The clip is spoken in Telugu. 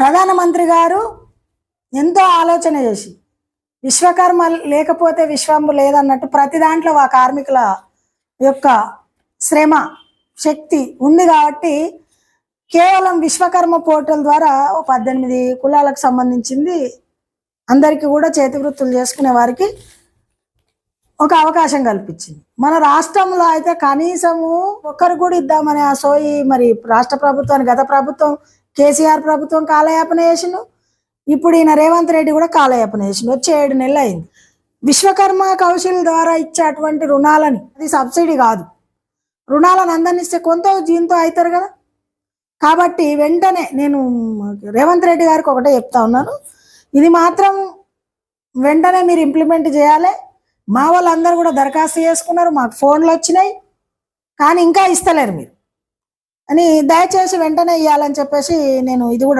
ప్రధానమంత్రి గారు ఎంతో ఆలోచన చేసి విశ్వకర్మ లేకపోతే విశ్వంబు లేదన్నట్టు ప్రతి దాంట్లో ఆ కార్మికుల యొక్క శ్రమ శక్తి ఉంది కాబట్టి కేవలం విశ్వకర్మ పోర్టల్ ద్వారా 18 కులాలకు సంబంధించింది అందరికీ కూడా చేతి వృత్తులు చేసుకునే వారికి ఒక అవకాశం కల్పించింది. మన రాష్ట్రంలో అయితే కనీసము ఒక్కరు కూడా ఇద్దామని ఆ సోయి మరి రాష్ట్ర ప్రభుత్వాన్ని గత ప్రభుత్వం కేసీఆర్ ప్రభుత్వం కాలయాపన చేసిండు. ఇప్పుడు ఈయన రేవంత్ రెడ్డి కూడా కాలయాపన చేసిండు. వచ్చి 7 నెలలు అయింది. విశ్వకర్మ కౌశల్ ద్వారా ఇచ్చేటువంటి రుణాలని, అది సబ్సిడీ కాదు, రుణాలను అందరినీ ఇస్తే కొంత దీంతో అవుతారు కదా. కాబట్టి వెంటనే నేను రేవంత్ రెడ్డి గారికి ఒకటే చెప్తా ఉన్నాను, ఇది మాత్రం వెంటనే మీరు ఇంప్లిమెంట్ చేయాలి. మా వాళ్ళందరూ కూడా దరఖాస్తు చేసుకున్నారు, మాకు ఫోన్లు వచ్చినాయి, కానీ ఇంకా ఇస్తలేరు మీరు అని, దయచేసి వెంటనే ఇవ్వాలని చెప్పేసి నేను ఇది కూడా